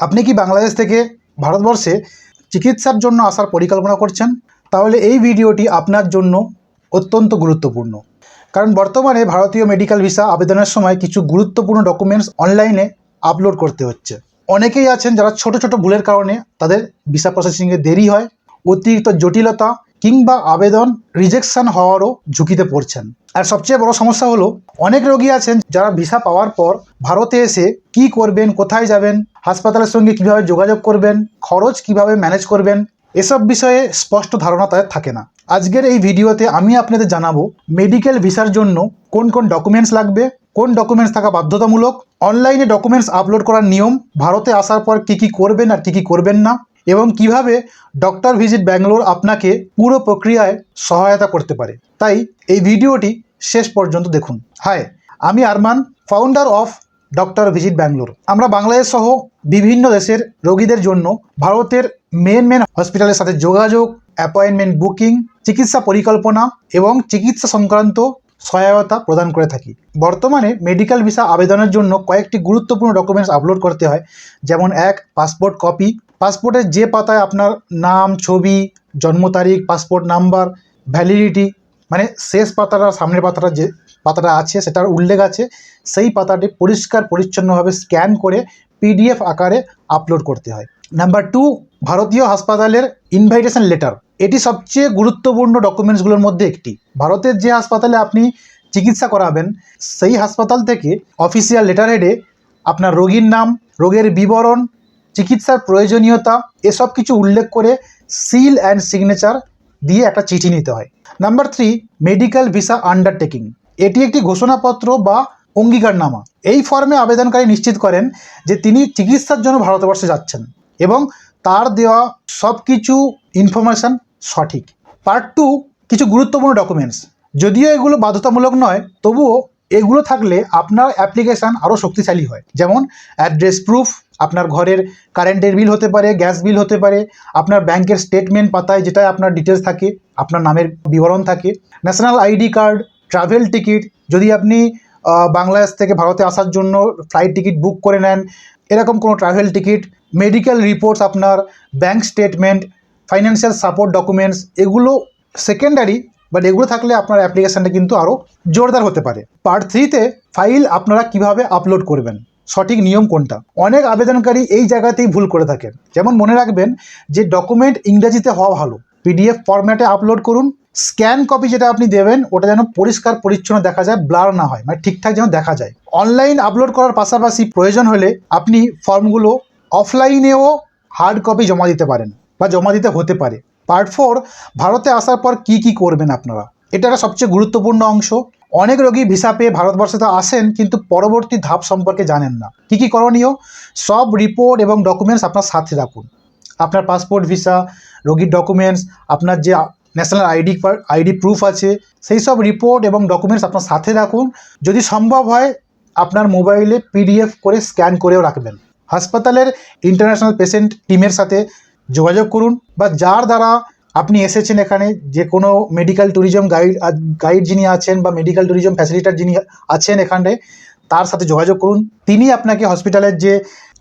আপনি কি বাংলাদেশ থেকে ভারতবর্ষে চিকিৎসার জন্য আসার পরিকল্পনা করছেন? তাহলে এই ভিডিওটি আপনার জন্য অত্যন্ত গুরুত্বপূর্ণ। কারণ বর্তমানে ভারতীয় মেডিকেল ভিসা আবেদনের সময় কিছু গুরুত্বপূর্ণ ডকুমেন্টস অনলাইনে আপলোড করতে হচ্ছে। অনেকেই আছেন যারা ছোট ছোট ভুলের কারণে তাদের ভিসা প্রসেসিংয়ে দেরি হয়, অতিরিক্ত জটিলতা কিংবা আবেদন রিজেকশন হওয়ারও ঝুঁকিতে পড়ছেন। আর সবচেয়ে বড় সমস্যা হলো, অনেক রোগী আছেন যারা ভিসা পাওয়ার পর ভারতে এসে কি করবেন, কোথায় যাবেন, হাসপাতালের সঙ্গে কিভাবে যোগাযোগ করবেন, খরচ কিভাবে ম্যানেজ করবেন, এসব বিষয়ে স্পষ্ট ধারণা তাদের থাকে না। আজকের এই ভিডিওতে আমি আপনাদের জানাবো মেডিকেল ভিসার জন্য কোন কোন ডকুমেন্টস লাগবে, কোন ডকুমেন্টস থাকা বাধ্যতামূলক, অনলাইনে ডকুমেন্টস আপলোড করার নিয়ম, ভারতে আসার পর কী কী করবেন আর কী কী করবেন না, এবং কিভাবে ডক্টর ভিজিট ব্যাঙ্গালোর আপনাকে পুরো প্রক্রিয়ায় সহায়তা করতে পারে। তাই এই ভিডিওটি শেষ পর্যন্ত দেখুন। হাই, আমি Arman, founder of doctor visit Bangalore. আমরা বাংলাদেশ সহ বিভিন্ন দেশের রোগীদের জন্য ভারতের মেন হসপিটালের সাথে যোগাযোগ, অ্যাপয়েন্টমেন্ট বুকিং, চিকিৎসা পরিকল্পনা এবং চিকিৎসা সংক্রান্ত সহায়তা প্রদান করে থাকি। বর্তমানে মেডিকেল ভিসা আবেদনের জন্য কয়েকটি গুরুত্বপূর্ণ ডকুমেন্টস আপলোড করতে হয়, যেমন 1, পাসপোর্ট কপি। পাসপোর্টের যে পাতায় আপনার নাম, ছবি, জন্ম তারিখ, পাসপোর্ট নাম্বার, ভ্যালিডিটি, মানে শেষ পাতাটা সামনের পাতাটা যে পাতাটা আছে সেটার উল্লেখ আছে, সেই পাতাটি পরিষ্কার পরিচ্ছন্নভাবে স্ক্যান করে পিডিএফ আকারে আপলোড করতে হয়। নাম্বার 2, ভারতীয় হাসপাতালের ইনভাইটেশন লেটার। এটি সবচেয়ে গুরুত্বপূর্ণ ডকুমেন্টসগুলোর মধ্যে একটি। ভারতের যে হাসপাতালে আপনি চিকিৎসা করাবেন সেই হাসপাতাল থেকে অফিসিয়াল লেটার হেডে আপনার রোগীর নাম, রোগের বিবরণ, চিকিৎসার প্রয়োজনীয়তা এসব কিছু উল্লেখ করে সিল অ্যান্ড সিগনেচার দিয়ে একটা চিঠি নিতে হয়। Number 3, medical visa undertaking. এটি একটি ঘোষণাপত্র বা অঙ্গীকারনামা। এই ফর্মে আবেদনকারী নিশ্চিত করেন যে তিনি চিকিৎসার জন্য ভারতবর্ষে যাচ্ছেন এবং তার দেওয়া সব কিছু ইনফরমেশান সঠিক। পার্ট 2, কিছু গুরুত্বপূর্ণ ডকুমেন্টস। যদিও এগুলো বাধ্যতামূলক নয়, তবুও এগুলো থাকলে আপনার অ্যাপ্লিকেশান আরও শক্তিশালী হয়। যেমন অ্যাড্রেস প্রুফ, আপনার ঘরের কারেন্টের বিল হতে পারে, গ্যাস বিল হতে পারে, আপনার ব্যাংকের স্টেটমেন্ট পাতায় যেটায় আপনার ডিটেলস থাকে, আপনার নামের বিবরণ থাকে, national ID card, travel ticket, যদি আপনি বাংলাদেশ থেকে ভারতে আসার জন্য ফ্লাইট টিকিট বুক করে নেন, এরকম কোনো ট্রাভেল টিকিট, মেডিকেল রিপোর্টস, আপনার bank statement, financial support documents, এগুলো সেকেন্ডারি, বাট এগুলো থাকলে আপনার অ্যাপ্লিকেশানটা কিন্তু আরও জোরদার হতে পারে। পার্ট 3-তে ফাইল আপনারা কিভাবে আপলোড করবেন, সঠিক নিয়ম কোনটা। অনেক আবেদনকারী এই জায়গাতেই ভুল করে থাকেন। যেমন মনে রাখবেন যে ডকুমেন্ট ইংরেজিতে হওয়া ভালো, পিডিএফ ফরম্যাটে আপলোড করুন। স্ক্যান কপি যেটা আপনি দেবেন ওটা যেন পরিষ্কার পরিচ্ছন্ন দেখা যায়, ব্লার না হয়, মানে ঠিকঠাক যেন দেখা যায়। অনলাইন আপলোড করার পাশাপাশি প্রয়োজন হলে আপনি ফর্মগুলো অফলাইনেও হার্ড কপি জমা দিতে পারেন বা জমা দিতে হতে পারে। পার্ট 4, ভারতে আসার পর কি কি করবেন আপনারা। এটা একটা সবচেয়ে গুরুত্বপূর্ণ অংশ। অনেক রোগী ভিসা পেয়ে ভারতবর্ষে তো আসেন কিন্তু পরবর্তী ধাপ সম্পর্কে জানেন না। কি কি করণীয়? সব রিপোর্ট এবং ডকুমেন্টস আপনার সাথে রাখুন। আপনার পাসপোর্ট, ভিসা, রোগীর ডকুমেন্টস, আপনার যে ন্যাশনাল আইডি প্রুফ আছে, সেই সব রিপোর্ট এবং ডকুমেন্টস আপনার সাথে রাখুন। যদি সম্ভব হয় আপনার মোবাইলে পিডিএফ করে স্ক্যান করেও রাখবেন। হাসপাতালের ইন্টারন্যাশনাল পেশেন্ট টিমের সাথে যোগাযোগ করুন, বা যার দ্বারা আপনি এসেছেন এখানে, যে কোনো মেডিকেল ট্যুরিজম গাইড যিনি আছেন বা মেডিকেল ট্যুরিজম ফ্যাসিলিটার যিনি আছেন এখানে, তার সাথে যোগাযোগ করুন। তিনি আপনাকে হসপিটালের যে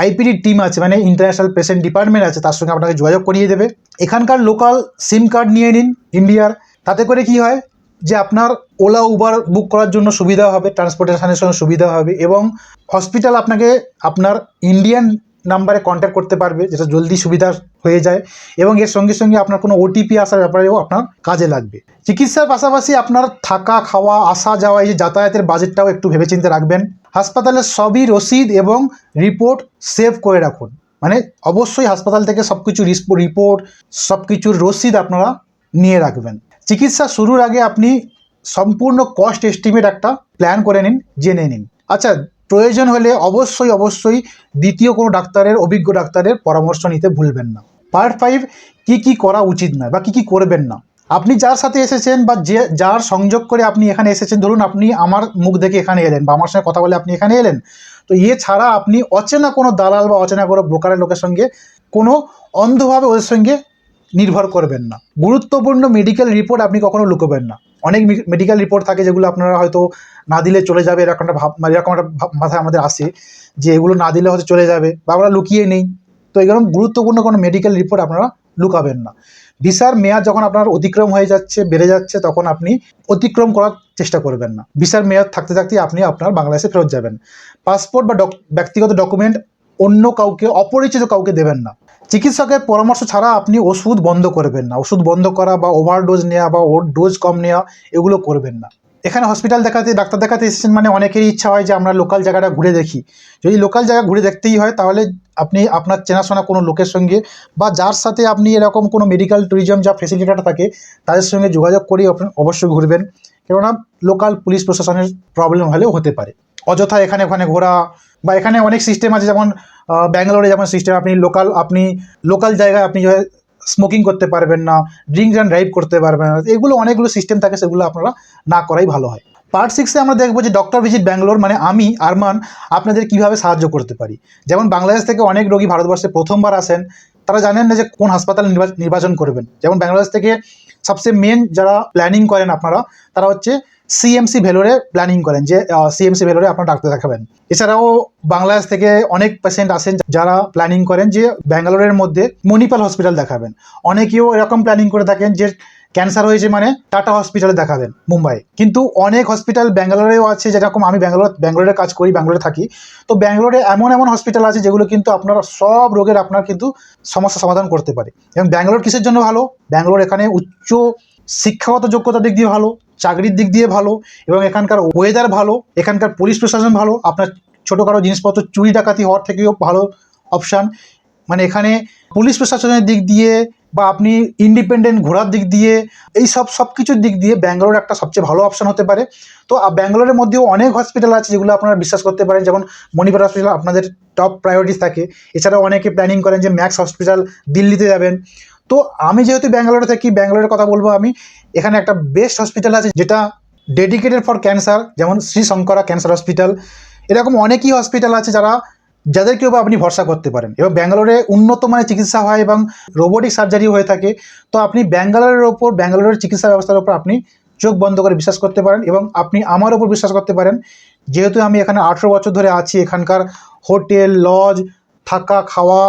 আইপিডি টিম আছে, মানে ইন্টারন্যাশনাল পেশেন্ট ডিপার্টমেন্ট আছে, তার সঙ্গে আপনাকে যোগাযোগ করিয়ে দেবে। এখানকার লোকাল সিম কার্ড নিয়ে নিন ইন্ডিয়ার। তাতে করে কি হয় যে আপনার ওলা উবার বুক করার জন্য সুবিধা হবে, ট্রান্সপোর্টেশনের সঙ্গে সুবিধা হবে, এবং হসপিটাল আপনাকে আপনার ইন্ডিয়ান নাম্বারে কন্ট্যাক্ট করতে পারবে, যেটা জলদি সুবিধা হয়ে যায়, এবং এর সঙ্গে সঙ্গে আপনার কোনো ওটিপি আসার ব্যাপারেও আপনার কাজে লাগবে। চিকিৎসার পাশাপাশি আপনার থাকা, খাওয়া, আসা যাওয়া, এই যে যাতায়াতের বাজেটটাও একটু ভেবেচিন্তে রাখবেন। হাসপাতালের সবই রসিদ এবং রিপোর্ট সেভ করে রাখুন। মানে অবশ্যই হাসপাতাল থেকে সব কিছু রিপোর্ট, সব কিছুর রসিদ আপনারা নিয়ে রাখবেন। চিকিৎসা শুরুর আগে আপনি সম্পূর্ণ কস্ট এস্টিমেট একটা প্ল্যান করে নিন, জেনে নিন। আচ্ছা, প্রয়োজন হলে অবশ্যই দ্বিতীয় কোনো ডাক্তারের, অভিজ্ঞ ডাক্তারের পরামর্শ নিতে ভুলবেন না। পার্ট 5, কি কি করা উচিত নয় বা কি কি করবেন না। আপনি যার সাথে এসেছেন বা যার সংযোগ করে আপনি এখানে এসেছেন, ধরুন আপনি আমার মুখ দেখে এখানে এলেন বা আমার সঙ্গে কথা বলে আপনি এখানে এলেন, তো ছাড়া আপনি অচেনা কোনো দালাল বা অচেনা কোনো ব্রোকারের লোকের সঙ্গে কোনো অন্ধভাবে ওদের সঙ্গে নির্ভর করবেন না। গুরুত্বপূর্ণ মেডিকেল রিপোর্ট আপনি কখনো লুকোবেন না। অনেক মেডিকেল রিপোর্ট থাকে যেগুলো আপনারা হয়তো না দিলে চলে যাবে, এরকম একটা মাথায় আমাদের আসে যে এগুলো না দিলে হয়তো চলে যাবে, বা আমরা লুকিয়ে নেই। তো এরকম গুরুত্বপূর্ণ কোনো মেডিকেল রিপোর্ট আপনারা লুকাবেন না। ভিসার মেয়াদ যখন আপনার অতিক্রম হয়ে যাচ্ছে, বেড়ে যাচ্ছে, তখন আপনি অতিক্রম করার চেষ্টা করবেন না। ভিসার মেয়াদ থাকতে থাকতেই আপনি আপনার বাংলাদেশে ফেরত যাবেন। পাসপোর্ট বা ব্যক্তিগত ডকুমেন্ট অন্য কাউকে, অপরিচিত কাউকে দেবেন না। চিকিৎসকের পরামর্শ ছাড়া আপনি ওষুধ বন্ধ করবেন না। ওষুধ বন্ধ করা বা ওভারডোজ নেওয়া বা ওর ডোজ কম নেওয়া এগুলো করবেন না। এখানে হসপিটাল দেখাতে, ডাক্তার দেখাতে এসেছেন মানে অনেকেরই ইচ্ছা হয় যে আমরা লোকাল জায়গাটা ঘুরে দেখি। যদি লোকাল জায়গা ঘুরে দেখতেই হয়, তাহলে আপনি আপনার চেনাশোনা কোনো লোকের সঙ্গে বা যার সাথে আপনি এরকম কোনো মেডিকেল ট্যুরিজম যা ফেসিলিটিটা থাকে তাদের সঙ্গে যোগাযোগ করেই আপনি অবশ্যই ঘুরবেন। কেননা লোকাল পুলিশ প্রশাসনের প্রবলেম হলেও হতে পারে। অযথা এখানে ওখানে ঘোরা, বা এখানে অনেক সিস্টেম আছে, যেমন ব্যাঙ্গালোরে যেমন সিস্টেম, আপনি লোকাল জায়গায় আপনি স্মোকিং করতে পারবেন না, ড্রিঙ্ক অ্যান্ড ড্রাইভ করতে পারবেন না। এগুলো অনেকগুলো সিস্টেম থাকে, সেগুলো আপনারা না করাই ভালো হয়। পার্ট 6-এ আমরা দেখবো যে ডক্টর ভিজিট ব্যাঙ্গালোর, মানে আমি আরমান আপনাদের কিভাবে সাহায্য করতে পারি। যেমন বাংলাদেশ থেকে অনেক রোগী ভারতবর্ষে প্রথমবার আসেন, তারা জানেন না যে কোন হাসপাতাল নির্বাচন করবেন। যেমন বাংলাদেশ থেকে সবচেয়ে মেন যারা প্ল্যানিং করেন আপনারা, তারা হচ্ছে সিএমসি ভেলোরে প্ল্যানিং করেন যে সিএমসি ভেলোরে আপনার ডাক্তার দেখাবেন। এছাড়াও বাংলাদেশ থেকে অনেক পেশেন্ট আসেন যারা প্ল্যানিং করেন যে ব্যাঙ্গালোরের মধ্যে মণিপাল হসপিটাল দেখাবেন। অনেকেও এরকম প্ল্যানিং করে থাকেন যে ক্যান্সার হয়েছে মানে টাটা হসপিটালে দেখাবেন মুম্বাই। কিন্তু অনেক হসপিটাল ব্যাঙ্গালোরেও আছে, যেরকম আমি ব্যাঙ্গালোরে কাজ করি, ব্যাঙ্গালোরে থাকি। তো ব্যাঙ্গালোরে এমন হসপিটাল আছে যেগুলো কিন্তু আপনার সব রোগের আপনার কিন্তু সমস্যা সমাধান করতে পারে। এবং ব্যাঙ্গালোর কিসের জন্য ভালো? ব্যাঙ্গালোর এখানে উচ্চ শিক্ষাগত যোগ্যতার দিক দিয়ে ভালো, চাকরির দিক দিয়ে ভালো, এবং এখানকার ওয়েদার ভালো, এখানকার পুলিশ প্রশাসন ভালো। আপনার ছোটোখাটো জিনিসপত্র চুরি ডাকাতি হওয়ার থেকেও ভালো অপশান। মানে এখানে পুলিশ প্রশাসনের দিক দিয়ে বা আপনি ইন্ডিপেন্ডেন্ট ঘোরার দিক দিয়ে, এই সব কিছুর দিক দিয়ে ব্যাঙ্গালোর একটা সবচেয়ে ভালো অপশান হতে পারে। তো ব্যাঙ্গালোরের মধ্যেও অনেক হসপিটাল আছে যেগুলো আপনারা বিশ্বাস করতে পারেন, যেমন মণিপাল হসপিটাল আপনাদের টপ প্রায়োরিটি থাকে। এছাড়াও অনেকে প্ল্যানিং করেন যে ম্যাক্স হসপিটাল দিল্লিতে যাবেন। তো আমি যেহেতু ব্যাঙ্গালোরে থাকি, ব্যাঙ্গালোরের কথা বলবো আমি। এখানে একটা বেস্ট হসপিটাল আছে যেটা ডেডিকেটেড ফর ক্যান্সার, যেমন শ্রী শঙ্করা ক্যান্সার হসপিটাল। এরকম অনেকই হসপিটাল আছে যাদেরকেও বা আপনি ভরসা করতে পারেন। এবং ব্যাঙ্গালোরে উন্নত মানের চিকিৎসা হয় এবং রোবোটিক সার্জারি হয়ে থাকে। তো আপনি ব্যাঙ্গালোরের চিকিৎসা ব্যবস্থার ওপর আপনি চোখ বন্ধ করে বিশ্বাস করতে পারেন, এবং আপনি আমার ওপর বিশ্বাস করতে পারেন। যেহেতু আমি এখানে 18 বছর ধরে আছি, এখানকার হোটেল, লজ, থাকা, খাওয়া,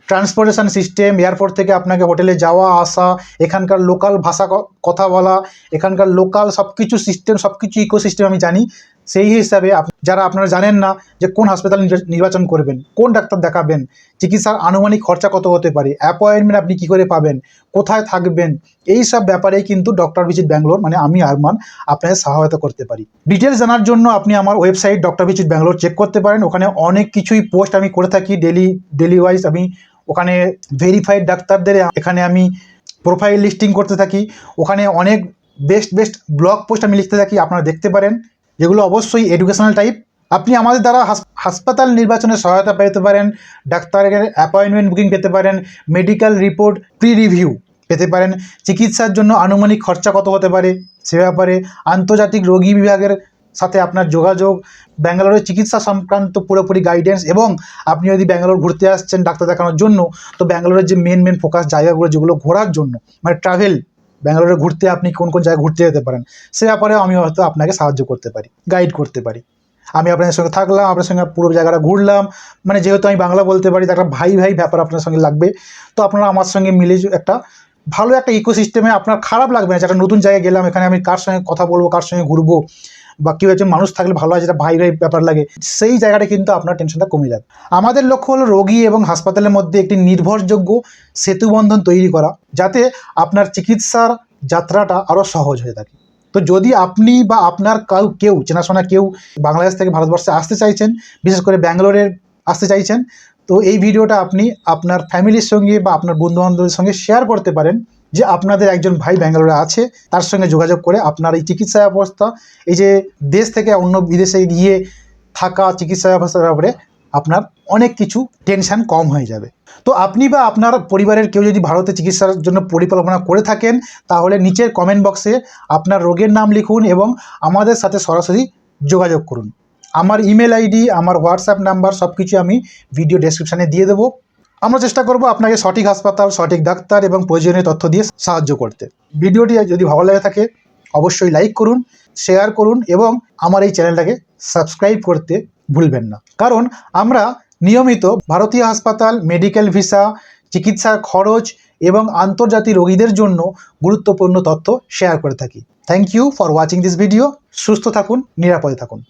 ট্রান্সপোর্টেশন সিস্টেম, এয়ারপোর্ট থেকে আপনাকে হোটেলে যাওয়া আসা, এখানকার লোকাল ভাষা কথা বলা, এখানকার লোকাল সব কিছু সিস্টেম, সব কিছু ইকোসিস্টেম আমি জানি। সেই হিসাবে যারা আপনারা জানেন না যে কোন হাসপাতাল নির্বাচন করবেন, কোন ডাক্তার দেখাবেন, চিকিৎসার আনুমানিক খরচা কত হতে পারে, অ্যাপয়েন্টমেন্ট আপনি কী করে পাবেন, কোথায় থাকবেন, এই সব ব্যাপারেই কিন্তু ডক্টর ভিজিট ব্যাঙ্গালোর মানে আমি আরমান আপনাদের সহায়তা করতে পারি। ডিটেলস জানার জন্য আপনি আমার website doctor visit Bangalore check করতে পারেন। ওখানে অনেক কিছুই পোস্ট আমি করে থাকি ডেলি ওয়াইজ। আমি ওখানে ভেরিফাইড ডাক্তারদের এখানে আমি প্রোফাইল লিস্টিং করতে থাকি। ওখানে অনেক বেস্ট ব্লগ পোস্ট আমি লিখতে থাকি, আপনারা দেখতে পারেন, যেগুলো অবশ্যই এডুকেশনাল টাইপ। আপনি আমাদের দ্বারা হাসপাতাল নির্বাচনে সহায়তা পেতে পারেন, ডাক্তারের অ্যাপয়েন্টমেন্ট বুকিং পেতে পারেন, মেডিকেল রিপোর্ট প্রি রিভিউ পেতে পারেন, চিকিৎসার জন্য আনুমানিক খরচা কত হতে পারে সে ব্যাপারে, আন্তর্জাতিক রোগী বিভাগের সাথে আপনার যোগাযোগ, ব্যাঙ্গালোরের চিকিৎসা সংক্রান্ত পুরোপুরি গাইডেন্স। এবং আপনি যদি ব্যাঙ্গালোর ঘুরতে আসছেন ডাক্তার দেখানোর জন্য, তো ব্যাঙ্গালোরের যে মেন ফোকাস জায়গাগুলো যেগুলো ঘোরার জন্য, মানে ট্রাভেল, ব্যাঙ্গালোরে ঘুরতে আপনি কোন জায়গায় ঘুরতে যেতে পারেন, সে ব্যাপারেও আমি হয়তো আপনাকে সাহায্য করতে পারি, গাইড করতে পারি। আমি আপনাদের সঙ্গে থাকলাম, আপনার সঙ্গে পুরো জায়গাটা ঘুরলাম। মানে যেহেতু আমি বাংলা বলতে পারি, তো একটা ভাই ব্যাপার আপনার সঙ্গে লাগবে। তো আপনারা আমার সঙ্গে মিলে একটা ভালো একটা ইকোসিস্টেমে, আপনার খারাপ লাগবে না যে একটা নতুন জায়গায় গেলাম, এখানে আমি কার সঙ্গে কথা বলবো, কার সঙ্গে ঘুরবো, বা কেউ একজন মানুষ থাকলে ভালো হয়, যেটা ভাই ব্যাপার লাগে, সেই জায়গাটা কিন্তু আপনার টেনশনটা কমে যাবে। আমাদের লক্ষ্য হলো রোগী এবং হাসপাতালের মধ্যে একটি নির্ভরযোগ্য সেতুবন্ধন তৈরি করা, যাতে আপনার চিকিৎসার যাত্রাটা আরও সহজ হয়ে থাকে। তো যদি আপনি বা আপনার কেউ চেনাশোনা কেউ বাংলাদেশ থেকে ভারতবর্ষে আসতে চাইছেন, বিশেষ করে ব্যাঙ্গালোরে আসতে চাইছেন, তো এই ভিডিওটা আপনি আপনার ফ্যামিলির সঙ্গে বা আপনার বন্ধুবান্ধবের সঙ্গে শেয়ার করতে পারেন যে আপনাদের একজন ভাই ব্যাঙ্গালোরে আছে, তার সঙ্গে যোগাযোগ করে আপনার এই চিকিৎসা ব্যবস্থা, এই যে দেশ থেকে অন্য বিদেশে গিয়ে থাকা চিকিৎসা ব্যবস্থার ব্যাপারে আপনার অনেক কিছু টেনশন কম হয়ে যাবে। তো আপনি বা আপনার পরিবারের কেউ যদি ভারতে চিকিৎসার জন্য পরিকল্পনা করে থাকেন, তাহলে নিচের কমেন্ট বক্সে আপনার রোগের নাম লিখুন এবং আমাদের সাথে সরাসরি যোগাযোগ করুন। আমার ইমেল আইডি, আমার হোয়াটসঅ্যাপ নাম্বার সব কিছু আমি ভিডিও ডেসক্রিপশানে দিয়ে দেবো। আমরা চেষ্টা করব আপনাকে সঠিক হাসপাতাল, সঠিক ডাক্তার এবং প্রয়োজনীয় তথ্য দিয়ে সাহায্য করতে। ভিডিওটি যদি ভালো লাগে থাকে অবশ্যই লাইক করুন শেয়ার করুন এবং আমার এই চ্যানেলটাকে সাবস্ক্রাইব করতে ভুলবেন না। কারণ আমরা নিয়মিত ভারতীয় হাসপাতাল, মেডিকেল ভিসা, চিকিৎসার খরচ এবং আন্তর্জাতিক রোগীদের জন্য গুরুত্বপূর্ণ তথ্য শেয়ার করে থাকি। Thank you for watching this video. সুস্থ থাকুন, নিরাপদে থাকুন।